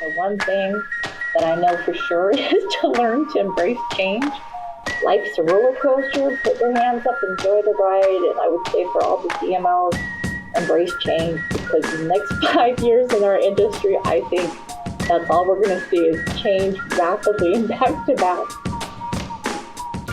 The one thing that I know for sure is to learn to embrace change. Life's a roller coaster. Put your hands up, enjoy the ride, and I would say for all the DMOs, embrace change, because the next 5 years in our industry, I think that's all we're going to see is change rapidly and back to back.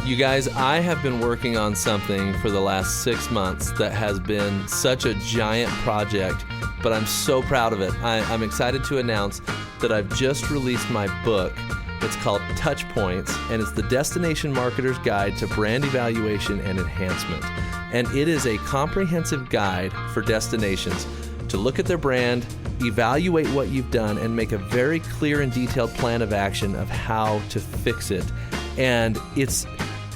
You guys, I have been working on something for the last 6 months that has been such a giant project, but I'm so proud of it. I'm excited to announce that I've just released my book. It's called Touchpoints, and it's the Destination Marketer's Guide to Brand Evaluation and Enhancement. And it is a comprehensive guide for destinations to look at their brand, evaluate what you've done, and make a very clear and detailed plan of action of how to fix it. And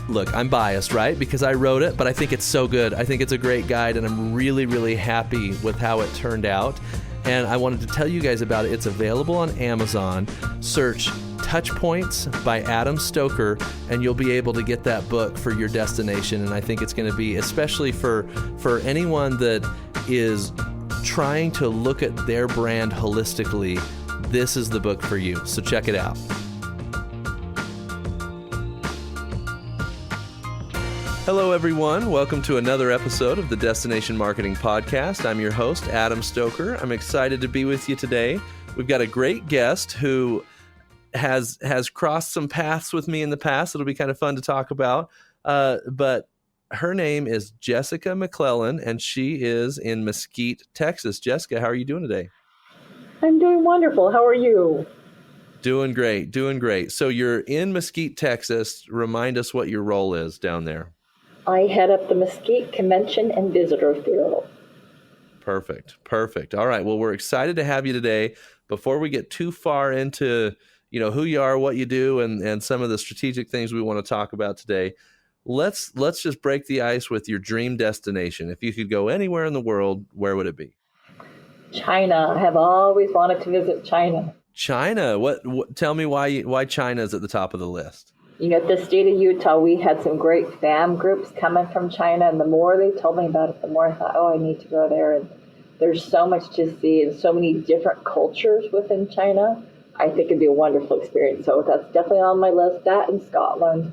look, I'm biased, right? Because I wrote it, but I think it's so good. I think it's a great guide, and I'm really, really happy with how it turned out. And I wanted to tell you guys about it. It's available on Amazon. Search Touchpoints by Adam Stoker, and you'll be able to get that book for your destination. And I think it's going to be, especially for anyone that is trying to look at their brand holistically, this is the book for you. So check it out. Hello, everyone. Welcome to another episode of the Destination Marketing Podcast. I'm your host, Adam Stoker. I'm excited to be with you today. We've got a great guest who has crossed some paths with me in the past. It'll be kind of fun to talk about. But her name is Jessica McClellan, and she is in Mesquite, Texas. Jessica, how are you doing today? I'm doing wonderful. How are you? Doing great, doing great. So you're in Mesquite, Texas. Remind us what your role is down there. I head up the Mesquite Convention and Visitor Bureau. Perfect. All right. Well, we're excited to have you today. Before we get too far into, who you are, what you do, and some of the strategic things we want to talk about today, let's just break the ice with your dream destination. If you could go anywhere in the world, where would it be? China. I have always wanted to visit China. China. What tell me why China is at the top of the list. At the state of Utah, we had some great fam groups coming from China, and the more they told me about it, the more I thought, I need to go there. And there's so much to see and so many different cultures within China. I think it'd be a wonderful experience. So that's definitely on my list. That and Scotland.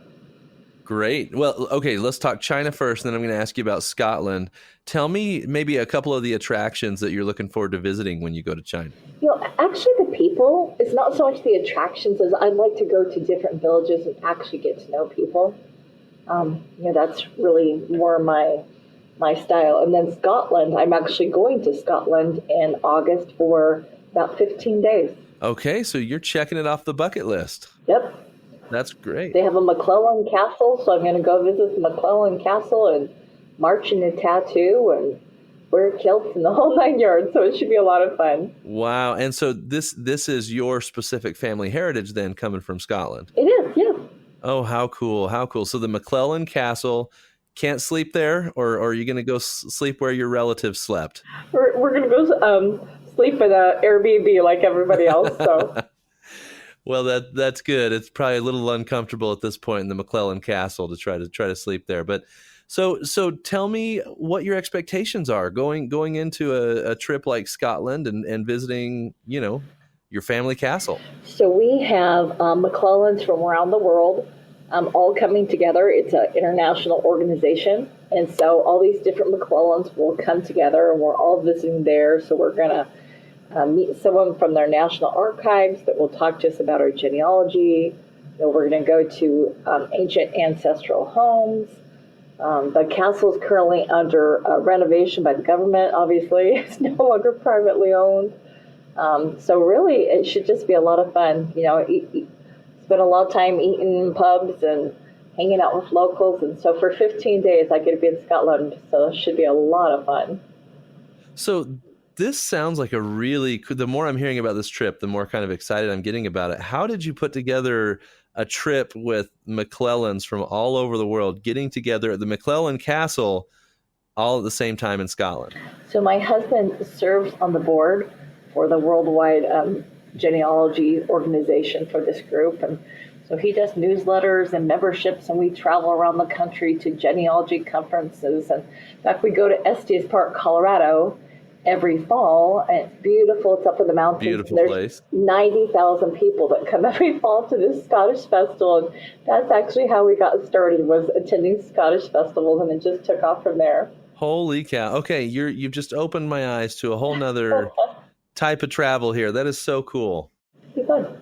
Great. Well, okay, let's talk China first, and then I'm going to ask you about Scotland. Tell me maybe a couple of the attractions that you're looking forward to visiting when you go to China. Actually, the people, it's not so much the attractions as I'd like to go to different villages and actually get to know people. That's really more my style. And then Scotland, I'm actually going to Scotland in August for about 15 days. Okay, so you're checking it off the bucket list. Yep. That's great. They have a McClellan castle, so I'm going to go visit the McClellan castle and march in a tattoo and wear kilts and the whole 9 yards. So it should be a lot of fun. Wow. And so this is your specific family heritage then, coming from Scotland? It is, yeah. Oh, how cool. How cool. So the McClellan castle, can't sleep there, or are you going to go sleep where your relatives slept? We're going to go sleep in an Airbnb like everybody else. So. Well, that's good. It's probably a little uncomfortable at this point in the McClellan Castle to try to sleep there. But so tell me what your expectations are going into a trip like Scotland and visiting, your family castle. So we have McClellans from around the world all coming together. It's an international organization. And so all these different McClellans will come together and we're all visiting there. So we're going to meet someone from their national archives that will talk to us about our genealogy. We're going to go to ancient ancestral homes. The castle is currently under renovation by the government, obviously. It's no longer privately owned. So really, it should just be a lot of fun. Spend a lot of time eating in pubs and hanging out with locals. And so for 15 days, I get to be in Scotland. So it should be a lot of fun. So this sounds like the more I'm hearing about this trip, the more kind of excited I'm getting about it. How did you put together a trip with McClellans from all over the world, getting together at the McClellan Castle all at the same time in Scotland? So my husband serves on the board for the worldwide genealogy organization for this group. And so he does newsletters and memberships, and we travel around the country to genealogy conferences. And in fact, we go to Estes Park, Colorado, every fall, and it's beautiful. It's up in the mountains. Beautiful There's place. 90,000 people that come every fall to this Scottish festival. And that's actually how we got started, was attending Scottish festivals, and it just took off from there. Holy cow. Okay, you've just opened my eyes to a whole nother type of travel here. That is so cool. It's fun.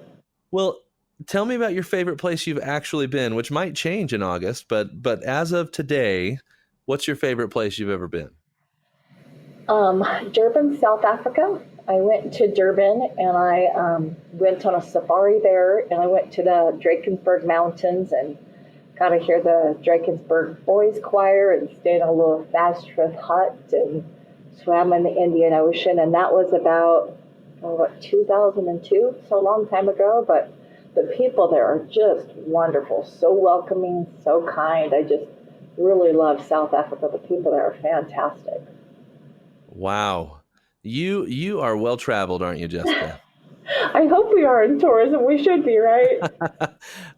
Well, tell me about your favorite place you've actually been, which might change in August, but as of today, what's your favorite place you've ever been? Durban, South Africa. I went to Durban, and I went on a safari there, and I went to the Drakensberg Mountains and got to hear the Drakensberg Boys Choir and stayed in a little thatched hut and swam in the Indian Ocean. And that was about, 2002, so a long time ago. But the people there are just wonderful, so welcoming, so kind. I just really love South Africa. The people there are fantastic. Wow. You are well traveled, aren't you, Jessica? I hope we are in tourism. We should be, right?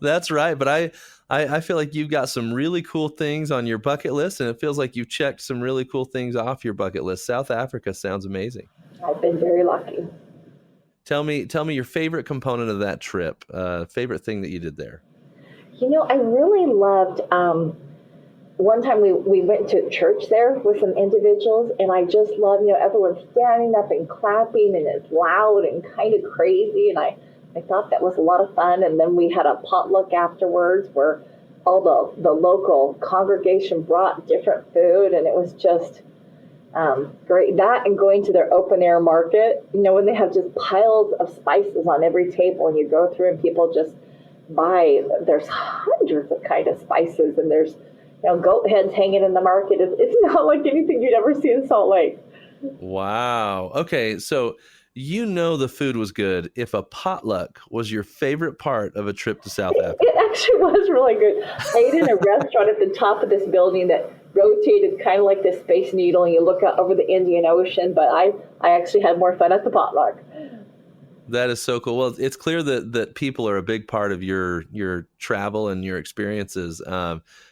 That's right. But I feel like you've got some really cool things on your bucket list, and it feels like you've checked some really cool things off your bucket list. South Africa sounds amazing. I've been very lucky. Tell me your favorite component of that trip, favorite thing that you did there. I really loved, one time we went to church there with some individuals, and I just love, everyone standing up and clapping, and it's loud and kind of crazy, and I thought that was a lot of fun. And then we had a potluck afterwards where all the local congregation brought different food, and it was just great. That and going to their open air market, when they have just piles of spices on every table, and you go through and people just buy, there's hundreds of kind of spices, and there's goat heads hanging in the market. It's not like anything you'd ever see in Salt Lake. Wow. Okay, so the food was good if a potluck was your favorite part of a trip to South Africa. It actually was really good. I ate in a restaurant at the top of this building that rotated kind of like this Space Needle, and you look out over the Indian Ocean, but I actually had more fun at the potluck. That is so cool. Well, it's clear that people are a big part of your travel and your experiences.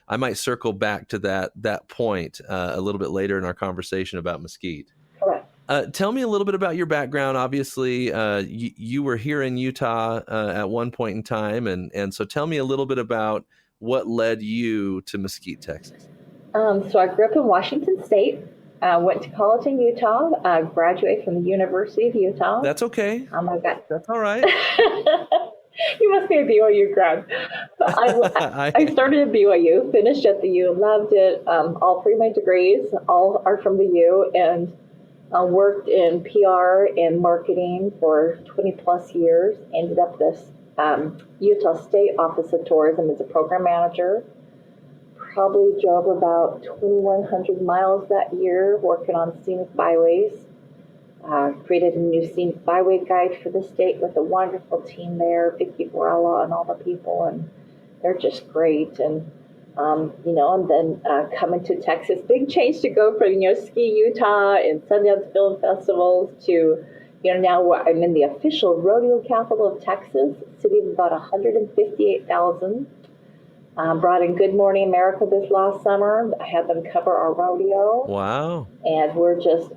I might circle back to that point a little bit later in our conversation about Mesquite. Correct. Tell me a little bit about your background. Obviously, you were here in Utah at one point in time, and so tell me a little bit about what led you to Mesquite, Texas. So I grew up in Washington State. Went to college in Utah. Graduated from the University of Utah. That's okay. That's all right. You must be a BYU grad. But I started at BYU, finished at the U, loved it. All three of my degrees, all are from the U, and worked in PR and marketing for 20 plus years. Ended up this Utah State Office of Tourism as a program manager. Probably drove about 2,100 miles that year working on scenic byways. Created a new scenic byway guide for the state with a wonderful team there, Vicky Borella and all the people, and they're just great. And and then coming to Texas, big change to go from Ski Utah and Sundance Film Festivals to now I'm in the official rodeo capital of Texas, city of about 158,000. Brought in Good Morning America this last summer. I had them cover our rodeo. Wow. And we're just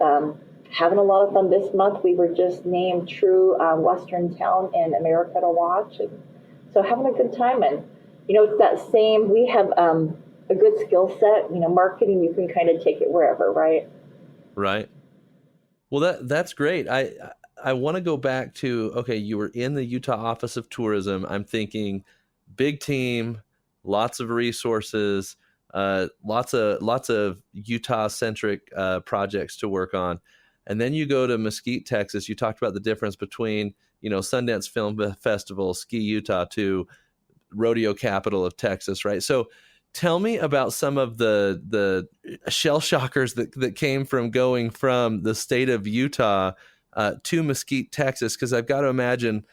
having a lot of fun this month. We were just named True Western Town in America to Watch. And so having a good time. And, it's that same, we have a good skill set. Marketing, you can kind of take it wherever, right? Right. Well, that's great. I want to go back to, okay, you were in the Utah Office of Tourism. I'm thinking big team, lots of resources, lots of Utah-centric projects to work on. And then you go to Mesquite, Texas. You talked about the difference between, Sundance Film Festival, Ski Utah, to rodeo capital of Texas, right? So tell me about some of the shell shockers that came from going from the state of Utah to Mesquite, Texas, because I've got to imagine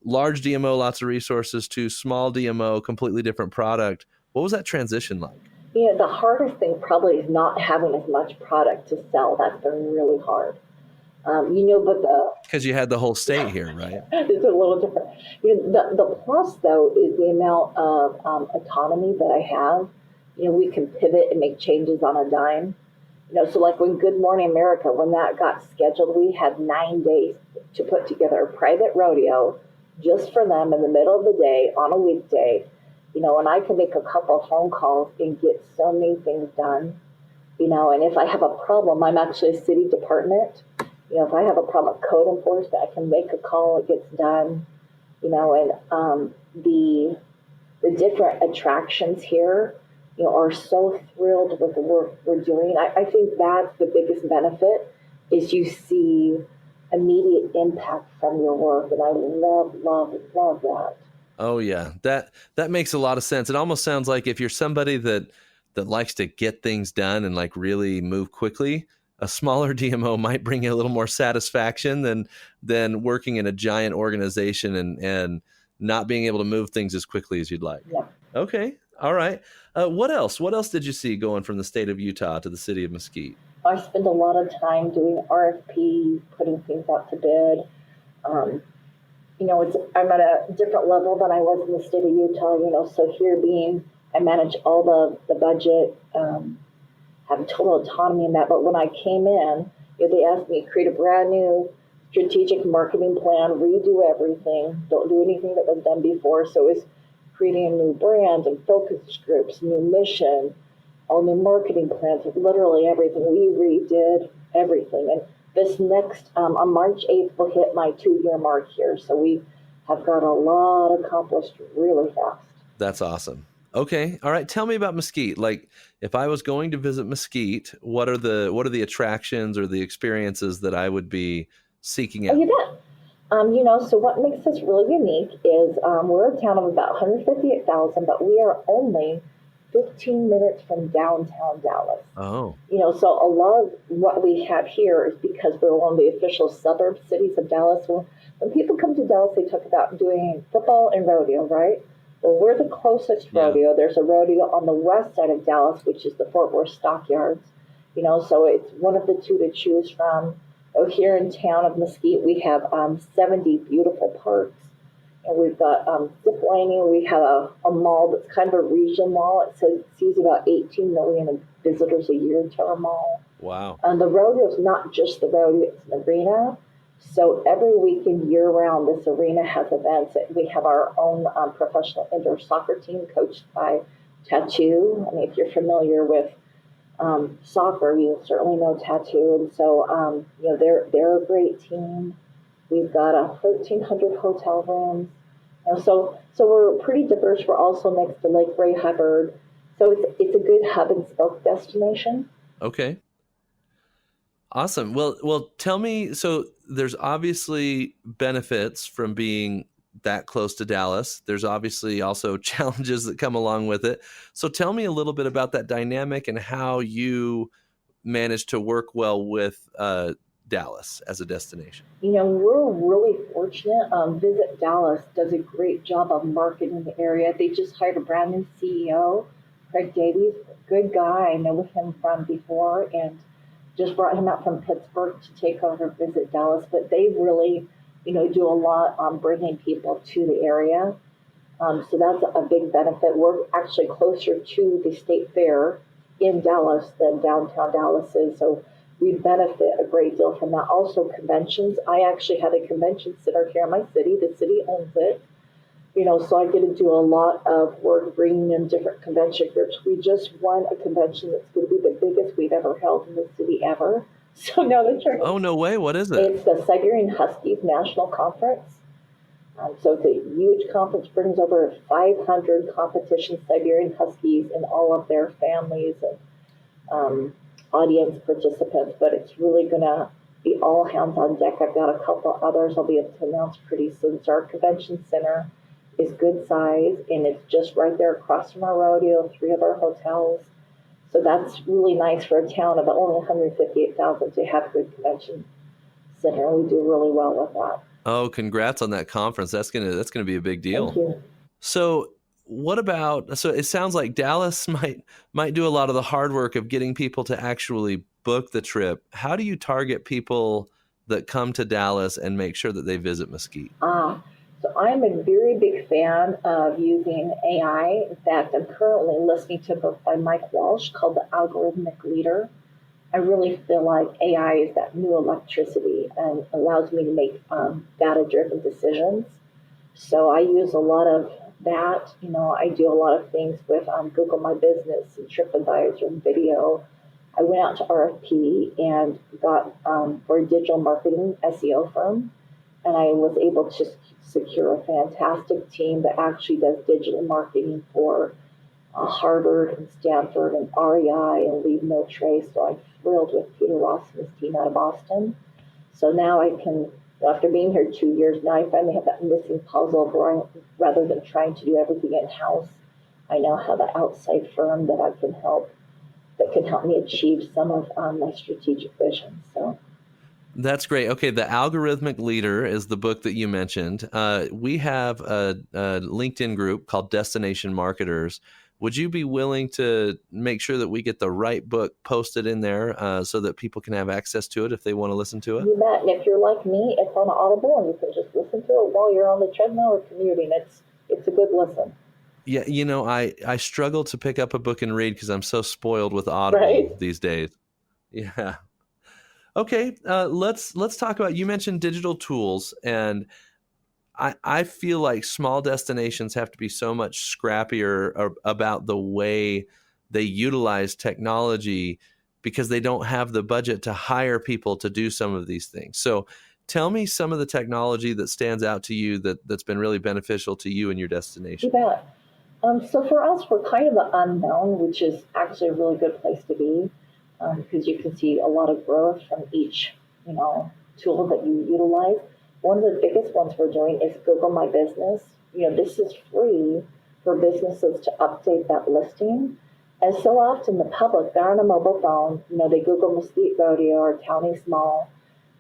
large DMO, lots of resources, to small DMO, completely different product. What was that transition like? The hardest thing probably is not having as much product to sell. That's been really hard. But because you had the whole state here, right? It's a little different. The plus though is the amount of autonomy that I have. We can pivot and make changes on a dime. So like when Good Morning America, when that got scheduled, we had 9 days to put together a private rodeo just for them in the middle of the day on a weekday. And I can make a couple of phone calls and get so many things done. And if I have a problem, I'm actually a city department. If I have a problem with code enforcement, I can make a call, it gets done. And the different attractions here, are so thrilled with the work we're doing. I think that's the biggest benefit is you see immediate impact from your work. And I love, love, love that. Oh yeah, that makes a lot of sense. It almost sounds like if you're somebody that likes to get things done and like really move quickly, a smaller DMO might bring you a little more satisfaction than working in a giant organization and not being able to move things as quickly as you'd like. Yeah. Okay. All right. What else? What else did you see going from the state of Utah to the city of Mesquite? I spend a lot of time doing RFPs, putting things out to bid. I'm at a different level than I was in the state of Utah, so here I manage all the budget, have total autonomy in that. But when I came in, they asked me to create a brand new strategic marketing plan, redo everything, don't do anything that was done before. So it's creating a new brand and focus groups, new mission, all new marketing plans, literally everything. We redid everything. And this next, on March 8th, we'll hit my 2-year mark here. So we have got a lot accomplished really fast. That's awesome. Okay. All right. Tell me about Mesquite. Like if I was going to visit Mesquite, what are the attractions or the experiences that I would be seeking out? Oh, you bet. So what makes us really unique is we're a town of about 158,000, but we are only 15 minutes from downtown Dallas. Oh. So a lot of what we have here is because we're one of the official suburb cities of Dallas. When people come to Dallas, they talk about doing football and rodeo, right? Well, we're the closest rodeo. There's a rodeo on the west side of Dallas, which is the Fort Worth Stockyards. So it's one of the two to choose from. Here in town of Mesquite, we have 70 beautiful parks. And we've got zip lining. We have a mall that's kind of a regional mall. It sees about 18 million visitors a year to our mall. Wow. And the rodeo is not just the rodeo, it's an arena. So every weekend, year-round, this arena has events. We have our own professional indoor soccer team coached by Touchpoints. I mean, if you're familiar with soccer, you certainly know Touchpoints. And so, they're a great team. We've got 1,300 hotel rooms. So we're pretty diverse. We're also next to Lake Ray Hubbard. So it's a good hub and spoke destination. Okay. Awesome. Well, tell me, so there's obviously benefits from being that close to Dallas. There's obviously also challenges that come along with it. So tell me a little bit about that dynamic and how you managed to work well with Dallas as a destination. We're really fortunate. Visit Dallas does a great job of marketing the area. They just hired a brand new CEO, Craig Davies, good guy. I know him from before and just brought him out from Pittsburgh to take over Visit Dallas. But they really, do a lot on bringing people to the area. So that's a big benefit. We're actually closer to the state fair in Dallas than downtown Dallas is. So we benefit a great deal from that. Also, conventions. I actually have a convention center here in my city. The city owns it. So I get to do a lot of work bringing in different convention groups. We just won a convention that's going to be the biggest we've ever held in the city ever. So now the church. Oh, no way. What is it? It's the Siberian Huskies National Conference. So it's a huge conference, brings over 500 competition Siberian Huskies and all of their families and audience participants. But it's really going to be all hands on deck. I've got a couple others I'll be able to announce pretty soon. So our convention center is good size, and it's just right there across from our rodeo, 3 of our hotels. So that's really nice for a town of only 158,000 to have a good convention center. We do really well with that. Oh, congrats on that conference. That's gonna be a big deal. Thank you. So so it sounds like Dallas might do a lot of the hard work of getting people to actually book the trip. How do you target people that come to Dallas and make sure that they visit Mesquite? So I'm a very big fan of using AI. In fact, I'm currently listening to a book by Mike Walsh called The Algorithmic Leader. I really feel like AI is that new electricity and allows me to make data-driven decisions. So I use a lot of that. I do a lot of things with Google My Business and TripAdvisor and video. I went out to RFP and got for a digital marketing SEO firm, and I was able to secure a fantastic team that actually does digital marketing for Harvard and Stanford and REI and Leave No Trace. So I'm thrilled with Peter Ross and his team out of Boston. So now I can, after being here 2 years, now I finally have that missing puzzle where rather than trying to do everything in-house, I now have an outside firm that can help me achieve some of my strategic vision. So That's great. Okay, The Algorithmic Leader is the book that you mentioned. We have a LinkedIn group called Destination Marketers. Would you be willing to make sure that we get the right book posted in there so that people can have access to it if they want to listen to it? you bet. And if you're like me, it's on Audible and you can just listen to it while you're on the treadmill or commuting. It's a good listen. Yeah, I struggle to pick up a book and read because I'm so spoiled with Audible Right. these days. Yeah. Okay, let's talk about, you mentioned digital tools, and I feel like small destinations have to be so much scrappier about the way they utilize technology because they don't have the budget to hire people to do some of these things. So tell me some of the technology that stands out to you that's been really beneficial to you and your You destination. bet. So for us, we're kind of the unknown, which is actually a really good place to be because you can see a lot of growth from each, tool that you utilize. One of the biggest ones we're doing is Google My Business. This is free for businesses to update that listing. And so often the public, they're on a mobile phone, they Google Mesquite Rodeo or County Small.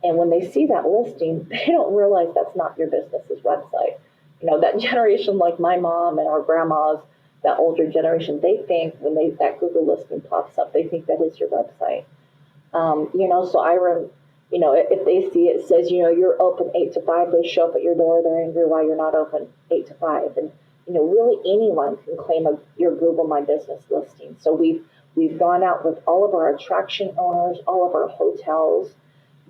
And when they see that listing, they don't realize that's not your business's website. That generation like my mom and our grandmas, that older generation, they think when that Google listing pops up, they think that is your website. So if they see it says, you're open 8 to 5, they show up at your door, they're angry why you're not open 8 to 5. And, really anyone can claim your Google My Business listing. So we've gone out with all of our attraction owners, all of our hotels.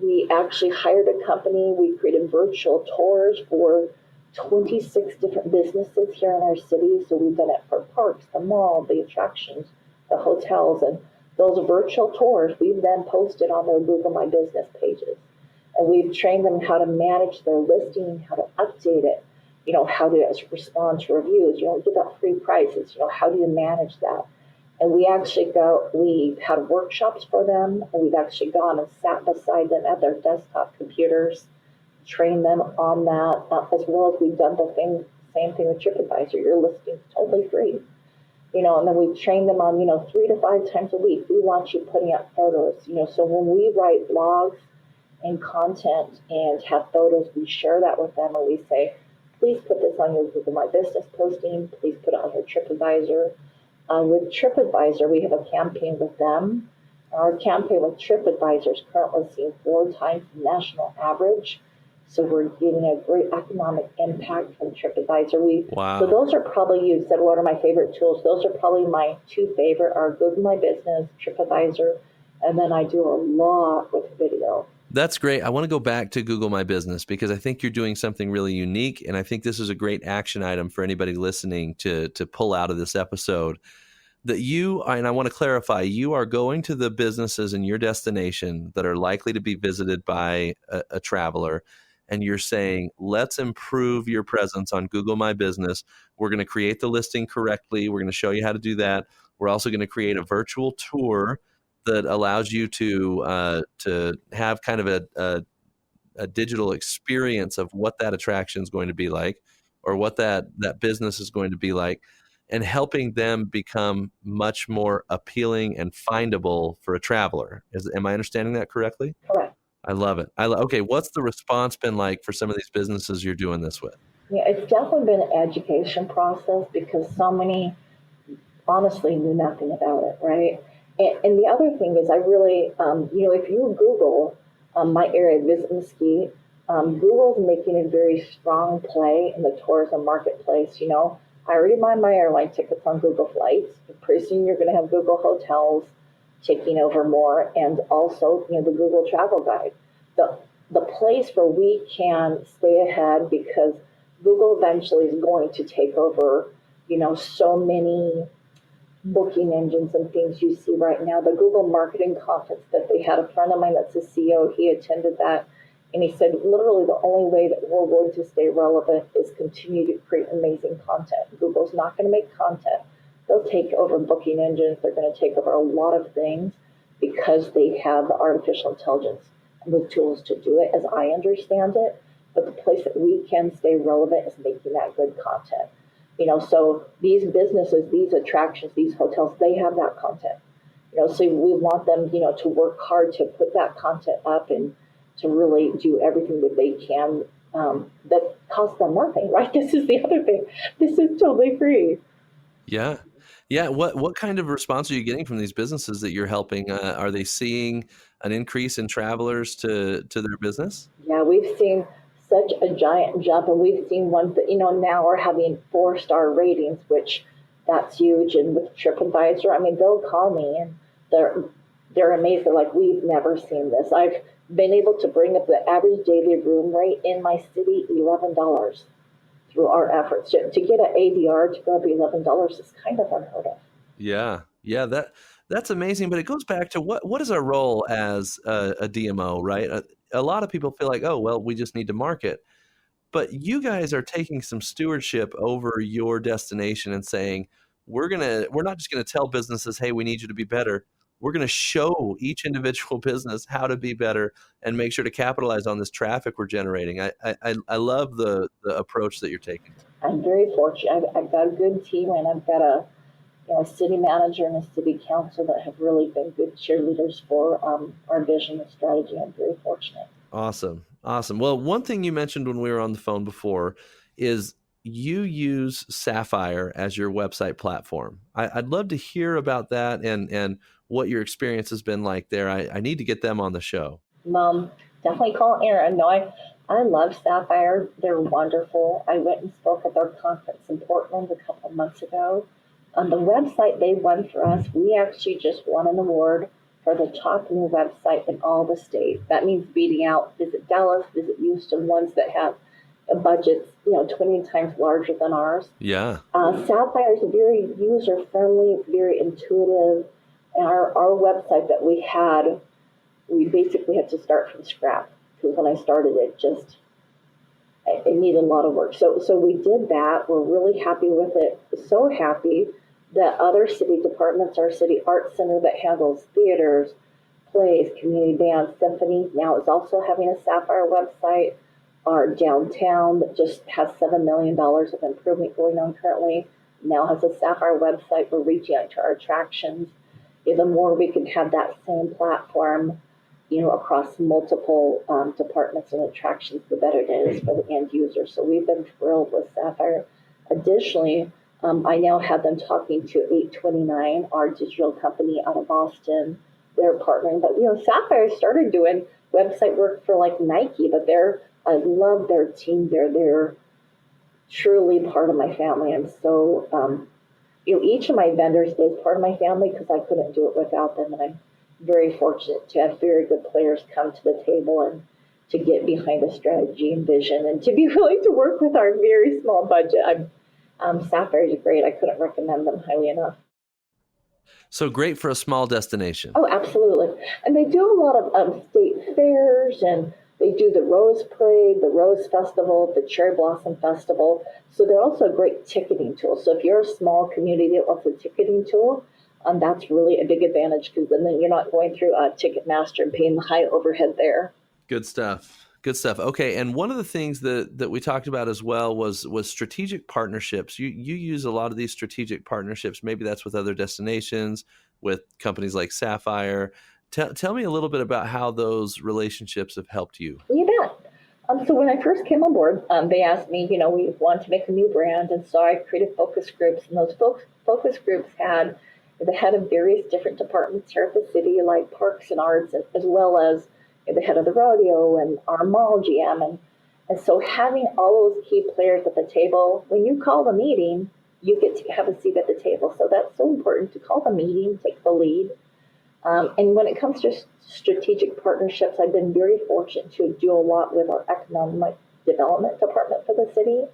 We actually hired a company. We created virtual tours for 26 different businesses here in our city. So we've done it for parks, the mall, the attractions, the hotels, and those virtual tours we've then posted on their Google My Business pages. And we've trained them how to manage their listing, how to update it, how to respond to reviews, give out free prizes, how do you manage that? And we've had workshops for them, and we've actually gone and sat beside them at their desktop computers, train them on that, as well as we've done same thing with TripAdvisor. Your listing's totally free. And then we train them on, 3 to 5 times a week. We want you putting up photos, so when we write blogs and content and have photos, we share that with them and we say, please put this on your Google My Business posting, please put it on your TripAdvisor. With TripAdvisor, we have a campaign with them. Our campaign with TripAdvisor is currently seeing 4 times the national average. So we're getting a great economic impact from TripAdvisor. Wow. So those are probably, you said, what are my favorite tools? Those are probably my 2 favorite are Google My Business, TripAdvisor, and then I do a lot with video. That's great. I want to go back to Google My Business because I think you're doing something really unique. And I think this is a great action item for anybody listening to pull out of this episode. That you, and I want to clarify, you are going to the businesses in your destination that are likely to be visited by a traveler. And you're saying, let's improve your presence on Google My Business. We're going to create the listing correctly. We're going to show you how to do that. We're also going to create a virtual tour that allows you to have kind of a digital experience of what that attraction is going to be like, or what that business is going to be like, and helping them become much more appealing and findable for a traveler. Am I understanding that correctly? Correct. I love it. Okay, what's the response been like for some of these businesses you're doing this with? Yeah, it's definitely been an education process because so many honestly knew nothing about it, right? And the other thing is I really, if you Google my area, visit Mesquite, Google's making a very strong play in the tourism marketplace. I already buy my airline tickets on Google Flights. Pretty soon you're going to have Google Hotels. taking over more, and also, the Google Travel Guide. The place where we can stay ahead, because Google eventually is going to take over, so many booking engines and things you see right now. The Google Marketing Conference that they had, a friend of mine that's a CEO, he attended that, and he said literally the only way that we're going to stay relevant is continue to create amazing content. Google's not going to make content. They'll take over booking engines. They're going to take over a lot of things because they have the artificial intelligence and the tools to do it, as I understand it. But the place that we can stay relevant is making that good content. So these businesses, these attractions, these hotels, they have that content. So we want them, to work hard to put that content up and to really do everything that they can that costs them nothing, right? This is the other thing. This is totally free. Yeah. Yeah. What kind of response are you getting from these businesses that you're helping? Are they seeing an increase in travelers to their business? Yeah, we've seen such a giant jump, and we've seen ones that, now are having 4-star ratings, which that's huge. And with TripAdvisor, I mean, they'll call me and they're amazed. They're like, we've never seen this. I've been able to bring up the average daily room rate in my city, $11, through our efforts. To get an ADR to go up $11 is kind of unheard of. Yeah. Yeah. That's amazing. But it goes back to what is our role as a DMO, right? A lot of people feel like, oh, well, we just need to market. But you guys are taking some stewardship over your destination and saying, we're not just gonna tell businesses, hey, we need you to be better. We're gonna show each individual business how to be better and make sure to capitalize on this traffic we're generating. I love the approach that you're taking. I'm very fortunate. I've got a good team, and I've got a city manager and a city council that have really been good cheerleaders for our vision and strategy. I'm very fortunate. Awesome. Well, one thing you mentioned when we were on the phone before is you use Sapphire as your website platform. I'd love to hear about that and what your experience has been like there. I need to get them on the show. Definitely call Aaron. No, I love Sapphire. They're wonderful. I went and spoke at their conference in Portland a couple of months ago. On the website they won for us, we actually just won an award for the top new website in all the states. That means beating out Visit Dallas, Visit Houston, ones that have a budget, 20 times larger than ours. Yeah. Sapphire is very user-friendly, very intuitive. And our website that we had, we basically had to start from scratch, because when I started it needed a lot of work. So we did that. We're really happy with it. So happy that other city departments, our city art center that handles theaters, plays, community bands, symphonies, now is also having a Sapphire website. Our downtown that just has $7 million of improvement going on currently now has a Sapphire website. We're reaching out to our attractions. The more we can have that same platform, across multiple departments and attractions, the better it is for the end user. So we've been thrilled with Sapphire. Additionally, I now have them talking to 829, our digital company out of Boston. They're partnering, but Sapphire started doing website work for like Nike, but I love their team. They're truly part of my family. I'm so each of my vendors is part of my family because I couldn't do it without them, and I'm very fortunate to have very good players come to the table and to get behind a strategy and vision and to be willing to work with our very small budget. Sapphire is great. I couldn't recommend them highly enough. So great for a small destination. Oh, absolutely. And they do a lot of state fairs, and they do the Rose Parade, the Rose Festival, the Cherry Blossom Festival. So they're also a great ticketing tool. So if you're a small community that wants a ticketing tool, that's really a big advantage, because then you're not going through a Ticketmaster and paying the high overhead there. Good stuff. Okay, and one of the things that we talked about as well was strategic partnerships. You use a lot of these strategic partnerships. Maybe that's with other destinations, with companies like Sapphire. Tell me a little bit about how those relationships have helped you. You bet. So when I first came on board, they asked me, we want to make a new brand, and so I created focus groups, and those focus groups had the head of various different departments here at the city, like parks and arts, as well as the head of the rodeo and our mall GM. And so having all those key players at the table, when you call the meeting, you get to have a seat at the table. So that's so important, to call the meeting, take the lead. And when it comes to strategic partnerships, I've been very fortunate to do a lot with our economic development department for the city.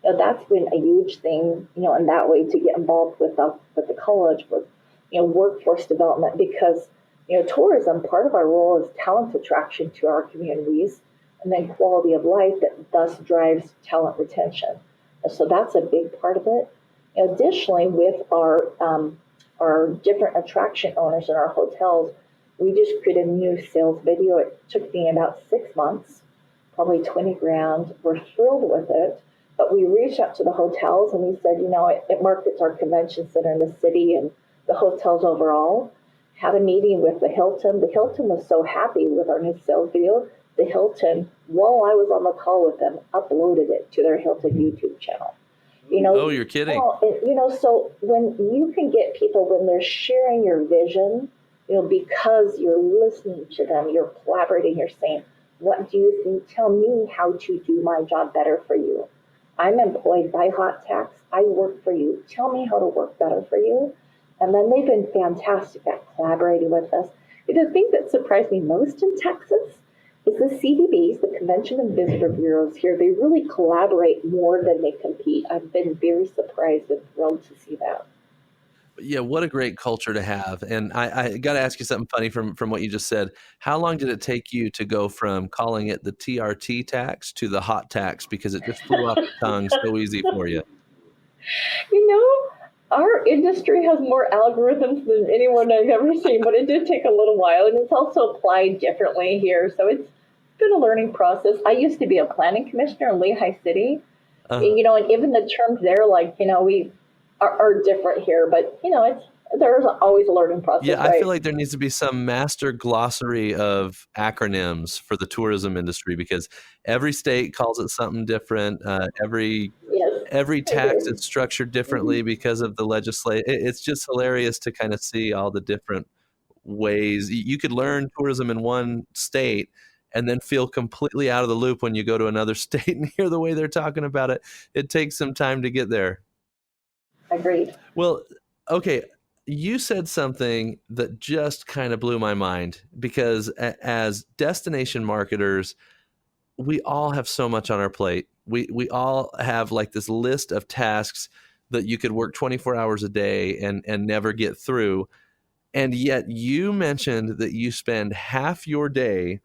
That's been a huge thing, in that way to get involved with the college, with, workforce development, because, tourism, part of our role is talent attraction to our communities and then quality of life that thus drives talent retention. And so that's a big part of it. Additionally, with our different attraction owners in our hotels, we just created a new sales video. It took me about 6 months, probably 20 grand. We're thrilled with it. But we reached out to the hotels and we said, it markets our convention center in the city and the hotels overall. Had a meeting with the Hilton. The Hilton was so happy with our new sales video. The Hilton, while I was on the call with them, uploaded it to their Hilton YouTube channel. Oh, you're kidding. So when you can get people, when they're sharing your vision, because you're listening to them, you're collaborating, you're saying, what do you think? Tell me how to do my job better for you. I'm employed by Hot Tax. I work for you. Tell me how to work better for you. And then they've been fantastic at collaborating with us. The thing that surprised me most in Texas is the CVBs, the Convention and Visitor Bureaus here. They really collaborate more than they compete. I've been very surprised and thrilled to see that. Yeah, what a great culture to have. And I got to ask you something funny from what you just said. How long did it take you to go from calling it the TRT tax to the hot tax? Because it just flew off the tongue so easy for you. Our industry has more algorithms than anyone I've ever seen, but it did take a little while. And it's also applied differently here. So it's been a learning process. I used to be a planning commissioner in Lehigh City. And even the terms there, we are different here, but there's always a learning process. Yeah, I feel like there needs to be some master glossary of acronyms for the tourism industry, because every state calls it something different. Every tax is structured differently because of the legislation. It's just hilarious to kind of see all the different ways. You could learn tourism in one state and then feel completely out of the loop when you go to another state and hear the way they're talking about it. It takes some time to get there. Agreed. Well, okay. You said something that just kind of blew my mind, because as destination marketers, we all have so much on our plate. We all have like this list of tasks that you could work 24 hours a day and never get through. And yet you mentioned that you spend half your day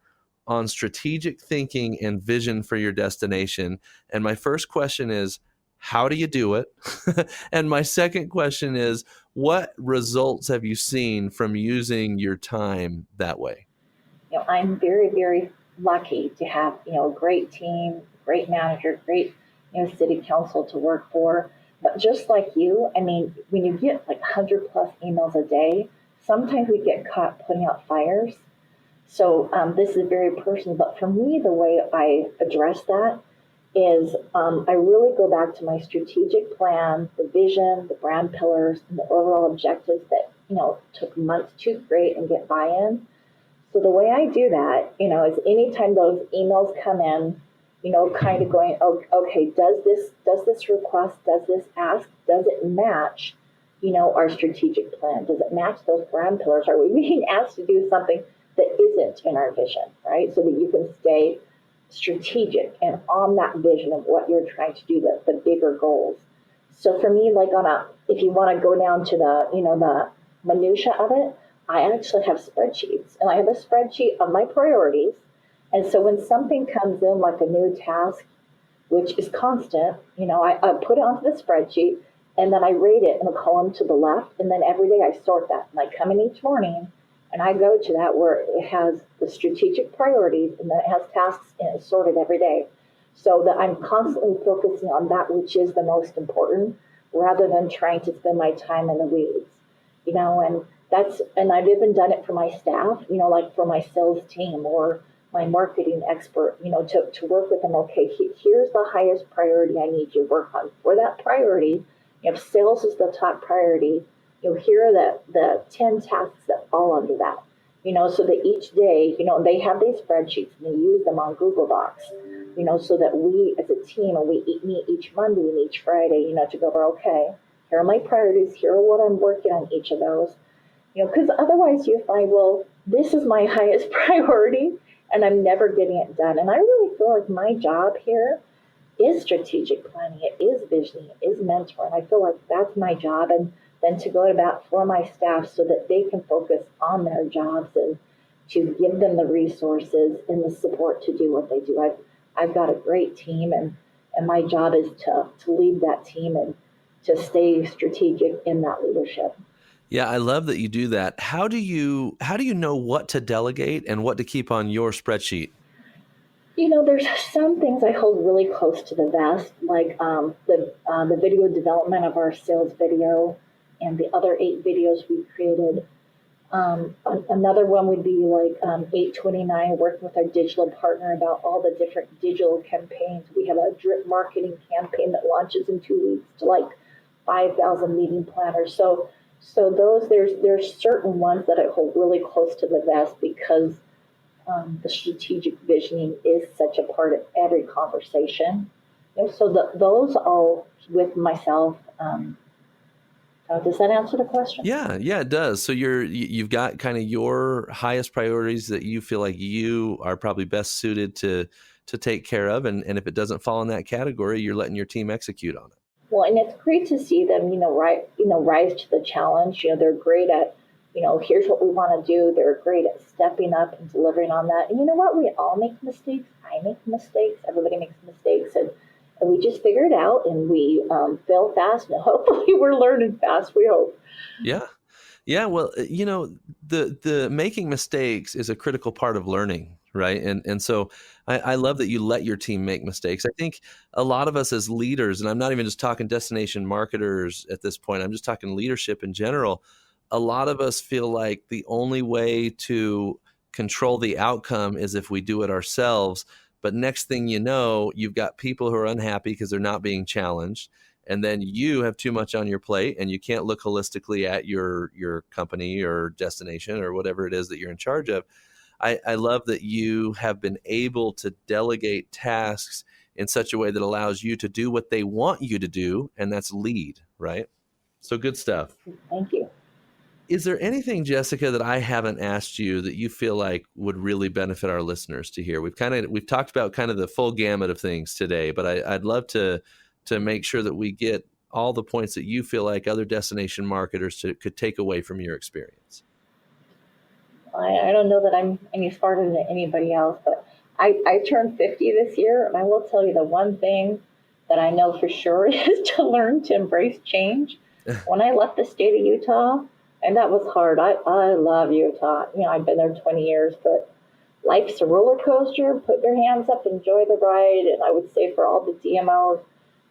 on strategic thinking and vision for your destination. And my first question is, how do you do it? And my second question is, what results have you seen from using your time that way? I'm very, very lucky to have, a great team, great manager, great, city council to work for. But just like you, when you get like 100 plus emails a day, sometimes we get caught putting out fires. So this is very personal. But for me, the way I address that is I really go back to my strategic plan, the vision, the brand pillars, and the overall objectives that, took months to create and get buy-in. So the way I do that, is anytime those emails come in, kind of going, oh, okay, does this request, does this ask, does it match, our strategic plan? Does it match those brand pillars? Are we being asked to do something that isn't in our vision, right? So that you can stay strategic and on that vision of what you're trying to do, the bigger goals. So for me, if you want to go down to the minutia of it, I actually have spreadsheets, and I have a spreadsheet of my priorities. And so when something comes in, like a new task, which is constant, I put it onto the spreadsheet, and then I rate it in a column to the left. And then every day I sort that. And I come in each morning and I go to that where it has the strategic priorities, and then it has tasks, and it's sorted every day. So that I'm constantly focusing on that which is the most important, rather than trying to spend my time in the weeds, and I've even done it for my staff, like for my sales team or my marketing expert, to work with them. Okay, here's the highest priority I need you to work on. For that priority, if sales is the top priority, here are the 10 tasks that fall under that, so that each day, they have these spreadsheets and they use them on Google Docs, so that we as a team, and we meet each Monday and each Friday, to go over, okay, here are my priorities, here are what I'm working on each of those. Because otherwise you find, well, this is my highest priority and I'm never getting it done. And I really feel like my job here is strategic planning, it is visioning, it is mentoring. I feel like that's my job, and then to go about for my staff so that they can focus on their jobs and to give them the resources and the support to do what they do. I've got a great team, and my job is to lead that team and to stay strategic in that leadership. Yeah, I love that you do that. How do you know what to delegate and what to keep on your spreadsheet? There's some things I hold really close to the vest, like the video development of our sales video and the other 8 videos we created. Another one would be like 829, working with our digital partner about all the different digital campaigns. We have a drip marketing campaign that launches in 2 weeks to like 5,000 meeting planners. So those there's certain ones that I hold really close to the vest because the strategic visioning is such a part of every conversation. So those all with myself. Does that answer the question? Yeah, it does. So you've got kind of your highest priorities that you feel like you are probably best suited to take care of, and if it doesn't fall in that category, you're letting your team execute on it. Well, and it's great to see them, rise to the challenge. They're great at, here's what we want to do. They're great at stepping up and delivering on that. And you know what? We all make mistakes. I make mistakes. Everybody makes mistakes. And we just figure it out, and we fail fast, and hopefully we're learning fast, we hope. Yeah. Well, the making mistakes is a critical part of learning, right? And so I love that you let your team make mistakes. I think a lot of us as leaders, and I'm not even just talking destination marketers at this point, I'm just talking leadership in general. A lot of us feel like the only way to control the outcome is if we do it ourselves. But next thing you know, you've got people who are unhappy because they're not being challenged. And then you have too much on your plate and you can't look holistically at your company or destination or whatever it is that you're in charge of. I love that you have been able to delegate tasks in such a way that allows you to do what they want you to do, and that's lead, right? So good stuff. Thank you. Is there anything, Jessica, that I haven't asked you that you feel like would really benefit our listeners to hear? We've talked about kind of the full gamut of things today, but I'd love to make sure that we get all the points that you feel like other destination marketers could take away from your experience. I don't know that I'm any smarter than anybody else, but I turned 50 this year, and I will tell you the one thing that I know for sure is to learn to embrace change. When I left the state of Utah, and that was hard. I love Utah. I've been there 20 years, but life's a roller coaster. Put your hands up, enjoy the ride. And I would say for all the DMOs,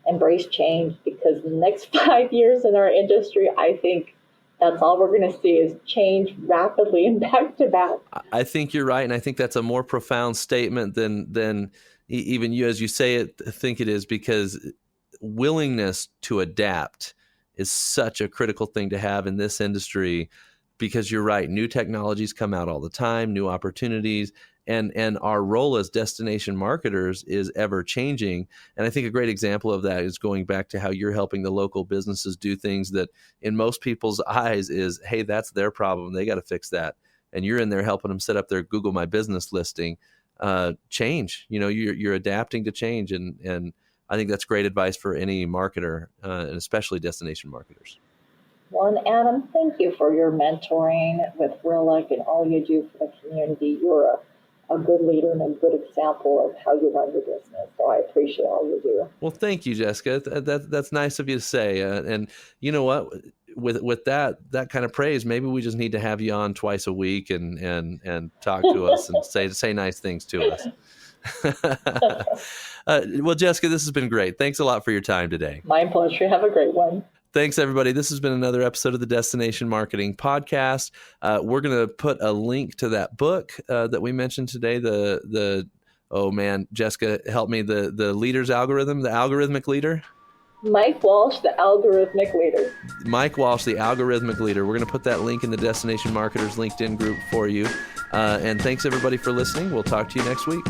embrace change, because the next 5 years in our industry, I think that's all we're going to see is change rapidly and back to back. I think you're right. And I think that's a more profound statement than even you, as you say it, think it is, because willingness to adapt is such a critical thing to have in this industry, because you're right. New technologies come out all the time, new opportunities, and our role as destination marketers is ever changing. And I think a great example of that is going back to how you're helping the local businesses do things that in most people's eyes is, hey, that's their problem. They got to fix that. And you're in there helping them set up their Google My Business listing. Change, you're adapting to change. And I think that's great advice for any marketer, and especially destination marketers. Well, and Adam, thank you for your mentoring with REALEC and all you do for the community. You're a good leader and a good example of how you run your business. So I appreciate all you do. Well, thank you, Jessica. That's nice of you to say. And you know what? With that kind of praise, maybe we just need to have you on twice a week and talk to us and say nice things to us. Well, Jessica, this has been great. Thanks a lot for your time today. My pleasure. Have a great one. Thanks, everybody. This has been another episode of the Destination Marketing Podcast. We're going to put a link to that book that we mentioned today. Oh man, Jessica, help me. The leader's algorithm, the algorithmic leader. Mike Walsh, the algorithmic leader. Mike Walsh, the algorithmic leader. We're going to put that link in the Destination Marketers LinkedIn group for you. And thanks everybody for listening. We'll talk to you next week.